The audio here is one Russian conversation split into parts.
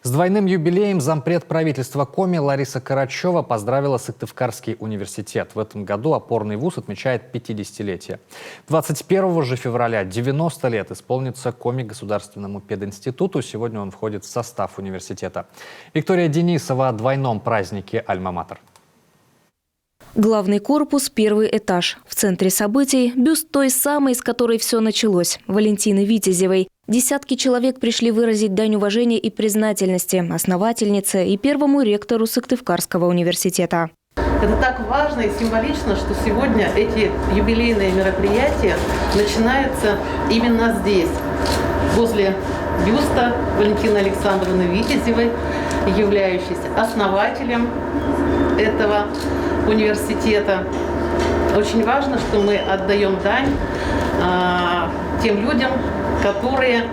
С двойным юбилеем зампред правительства Коми Лариса Карачева поздравила Сыктывкарский университет. В этом году опорный вуз отмечает 50-летие. 21 же февраля 90 лет исполнится Коми Государственному пединституту. Сегодня он входит в состав университета. Виктория Денисова о двойном празднике «Альма-Матер». Главный корпус, первый этаж. В центре событий – бюст той самой, с которой все началось – Валентины Витязевой. Десятки человек пришли выразить дань уважения и признательности основательнице и первому ректору Сыктывкарского университета. Это так важно и символично, что сегодня эти юбилейные мероприятия начинаются именно здесь, возле бюста Валентины Александровны Витязевой, являющейся основателем этого университета. Очень важно, что мы отдаем дань тем людям, которые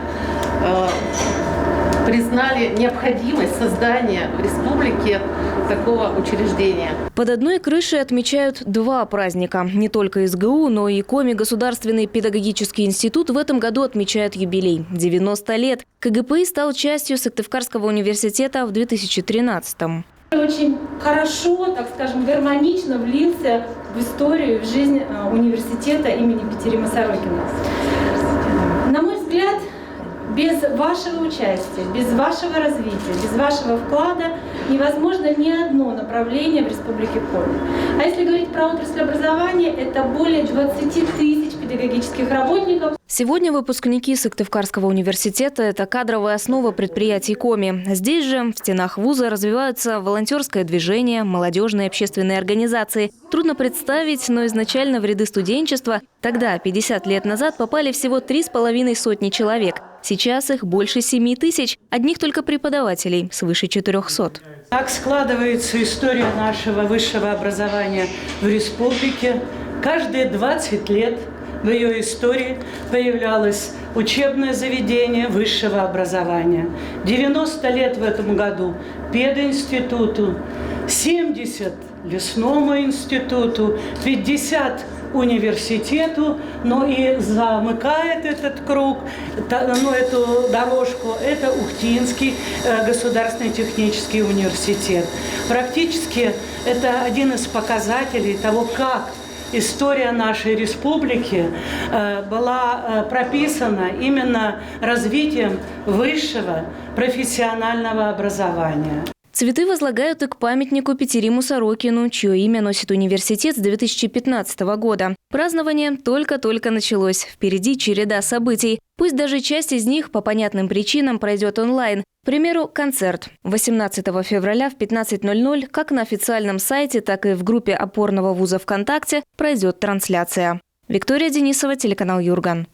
признали необходимость создания в республике такого учреждения. Под одной крышей отмечают два праздника. Не только СГУ, но и Коми Государственный педагогический институт в этом году отмечает юбилей – 90 лет. КГПИ стал частью Сыктывкарского университета в 2013-м. Очень хорошо, так скажем, гармонично влился в историю, в жизнь университета имени Петерима Сорокина. На мой взгляд, без вашего участия, без вашего развития, без вашего вклада невозможно ни одно направление в Республике Коми. А если говорить про отрасль образования, это более 20 тысяч педагогических работников. Сегодня выпускники Сыктывкарского университета – это кадровая основа предприятий Коми. Здесь же, в стенах вуза, развиваются волонтерское движение, молодежные общественные организации. Трудно представить, но изначально в ряды студенчества тогда, 50 лет назад, попали всего 3,5 сотни человек. Сейчас их больше 7 тысяч, одних только преподавателей свыше 400. Так складывается история нашего высшего образования в республике. Каждые 20 лет в ее истории появлялось учебное заведение высшего образования. 90 лет в этом году пединституту, 70 лесному институту, 50 университету, но и замыкает этот круг, эту дорожку, это Ухтинский государственный технический университет. Практически это один из показателей того, как история нашей республики была прописана именно развитием высшего профессионального образования. Цветы возлагают и к памятнику Петериму Сорокину, чье имя носит университет с 2015 года. Празднование только-только началось. Впереди череда событий. Пусть даже часть из них по понятным причинам пройдет онлайн. К примеру, концерт. 18 февраля в 15:00 как на официальном сайте, так и в группе опорного вуза ВКонтакте пройдет трансляция. Виктория Денисова, телеканал Юрган.